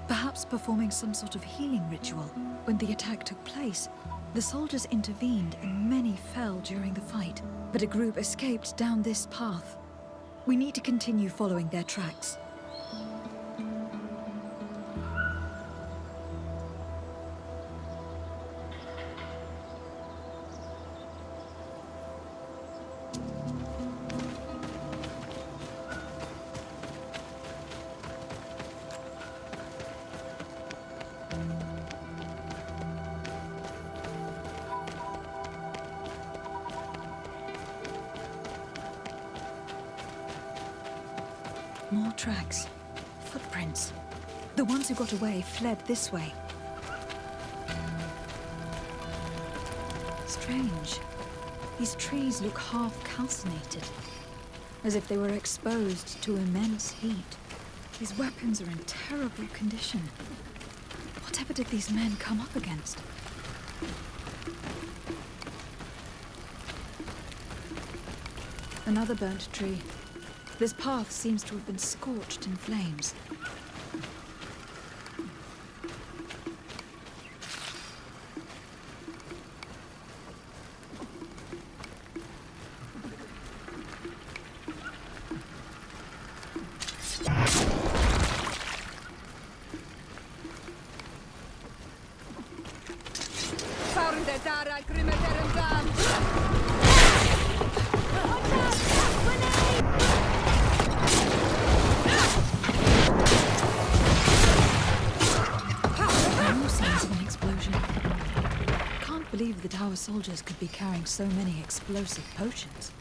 perhaps performing some sort of healing ritual. When the attack took place, the soldiers intervened and many fell during the fight, but a group escaped down this path. We need to continue following their tracks. More tracks. Footprints. The ones who got away fled this way. Strange. These trees look half calcinated, as if they were exposed to immense heat. These weapons are in terrible condition. Whatever did these men come up against? Another burnt tree. This path seems to have been scorched in flames. That our soldiers could be carrying so many explosive potions.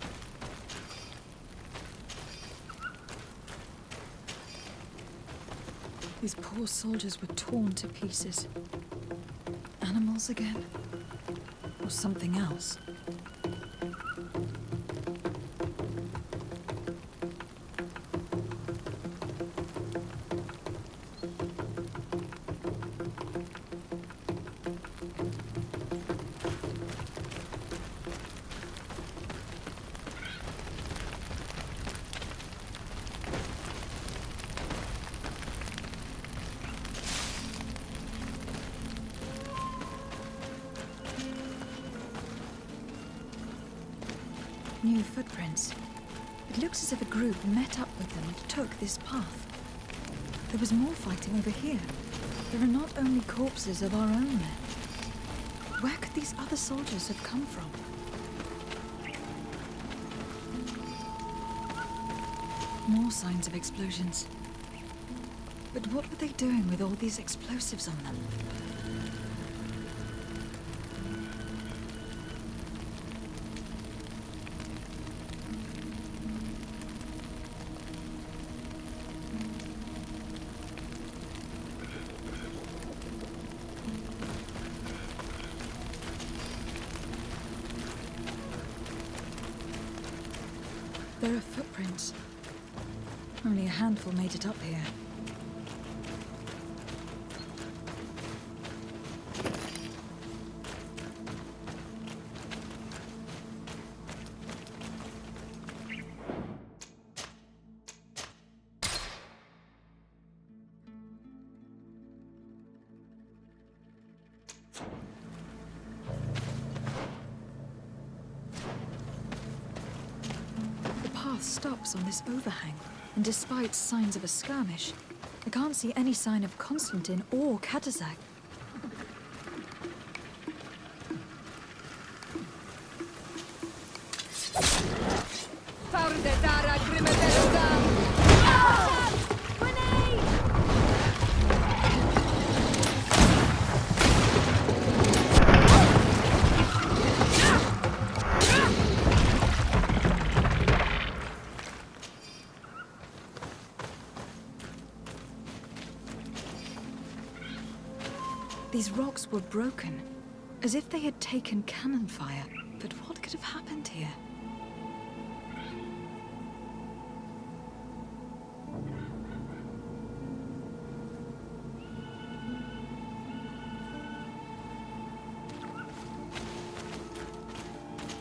These poor soldiers were torn to pieces. Animals again? Or something else? New footprints. It looks as if a group met up with them and took this path. There was more fighting over here. There are not only corpses of our own men. Where could these other soldiers have come from? More signs of explosions. But what were they doing with all these explosives on them? There are footprints. Only a handful made it up here. Stops on this overhang, and despite signs of a skirmish, I can't see any sign of Constantine or Katazak. These rocks were broken. As if they had taken cannon fire. But what could have happened here?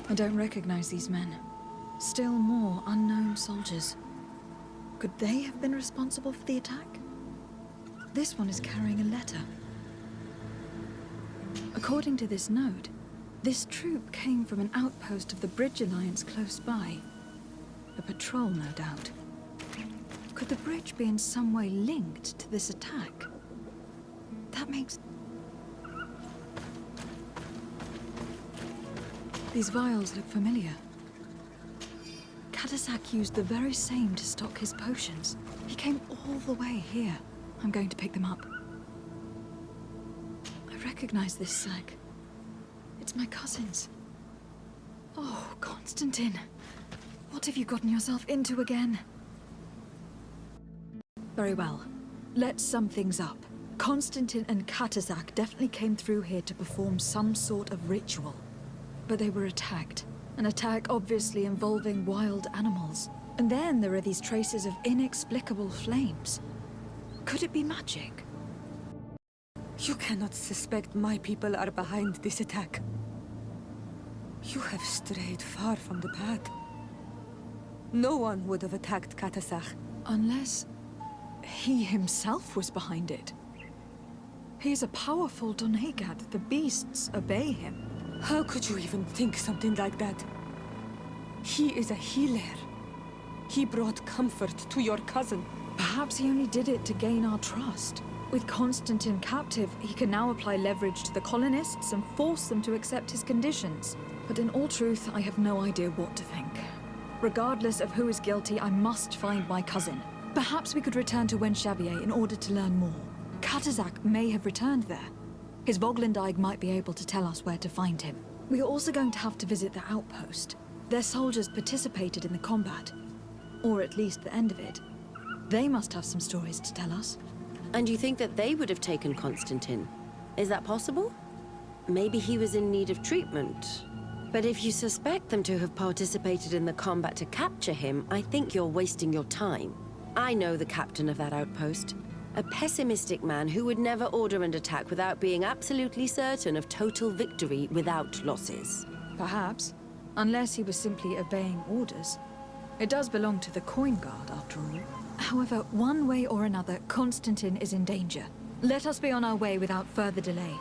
I don't recognize these men. Still more unknown soldiers. Could they have been responsible for the attack? This one is carrying a letter. According to this note, this troop came from an outpost of the Bridge Alliance close by. A patrol, no doubt. Could the bridge be in some way linked to this attack? That makes... These vials look familiar. Katasak used the very same to stock his potions. He came all the way here. I'm going to pick them up. I recognize this sack. It's my cousin's. Oh, Constantine. What have you gotten yourself into again? Very well. Let's sum things up. Constantine and Katasak definitely came through here to perform some sort of ritual. But they were attacked. An attack obviously involving wild animals. And then there are these traces of inexplicable flames. Could it be magic? You cannot suspect my people are behind this attack. You have strayed far from the path. No one would have attacked Katasak. Unless he himself was behind it. He is a powerful Donegad. The beasts obey him. How could you even think something like that? He is a healer. He brought comfort to your cousin. Perhaps he only did it to gain our trust. With Constantine captive, he can now apply leverage to the colonists and force them to accept his conditions. But in all truth, I have no idea what to think. Regardless of who is guilty, I must find my cousin. Perhaps we could return to Wenxavier in order to learn more. Katasak may have returned there. His Voglendyke might be able to tell us where to find him. We are also going to have to visit the outpost. Their soldiers participated in the combat. Or at least the end of it. They must have some stories to tell us. And you think that they would have taken Constantine? Is that possible? Maybe he was in need of treatment. But if you suspect them to have participated in the combat to capture him, I think you're wasting your time. I know the captain of that outpost. A pessimistic man who would never order an attack without being absolutely certain of total victory without losses. Perhaps. Unless he was simply obeying orders. It does belong to the Coin Guard, after all. However, one way or another, Constantine is in danger. Let us be on our way without further delay.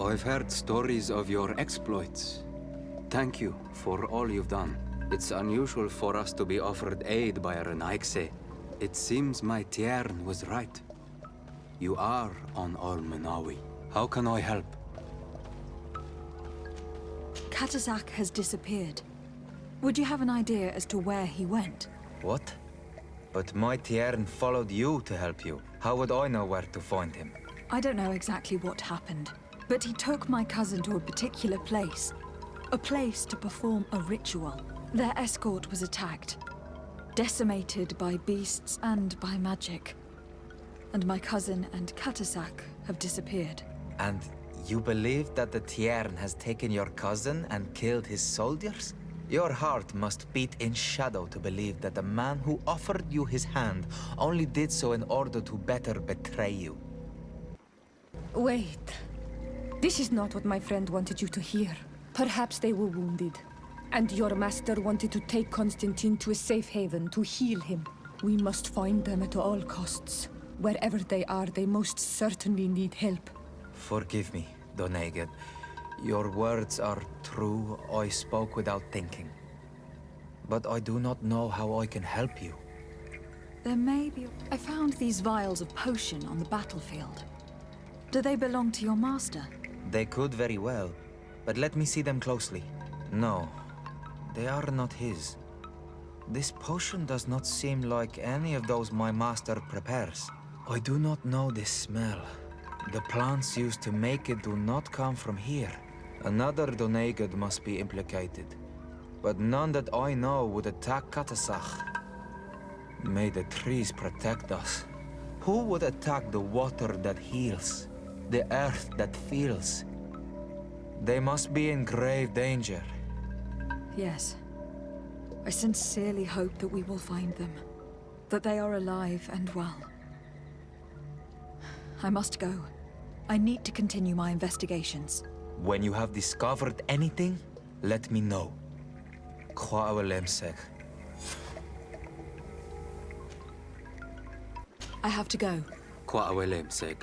I've heard stories of your exploits. Thank you for all you've done. It's unusual for us to be offered aid by a Renaigse. It seems my Tiern was right. You are on Olmenawi. How can I help? Katasak has disappeared. Would you have an idea as to where he went? What? But my Tiern followed you to help you. How would I know where to find him? I don't know exactly what happened, but he took my cousin to a particular place. A place to perform a ritual. Their escort was attacked, decimated by beasts and by magic. And my cousin and Katasak have disappeared. And you believe that the Tiern has taken your cousin and killed his soldiers? Your heart must beat in shadow to believe that the man who offered you his hand only did so in order to better betray you. Wait. This is not what my friend wanted you to hear. Perhaps they were wounded, and your master wanted to take Constantine to a safe haven to heal him. We must find them at all costs. Wherever they are, they most certainly need help. Forgive me, Doneged. Your words are true. I spoke without thinking. But I do not know how I can help you. There may be... I found these vials of potion on the battlefield. Do they belong to your master? They could very well, but let me see them closely. No, they are not his. This potion does not seem like any of those my master prepares. I do not know this smell. The plants used to make it do not come from here. Another Doneged must be implicated, but none that I know would attack Katasach. May the trees protect us. Who would attack the water that heals, the earth that feels? They must be in grave danger. Yes. I sincerely hope that we will find them. That they are alive and well. I must go. I need to continue my investigations. When you have discovered anything, let me know. Kwawelemsek. I have to go. Kwawelemseg.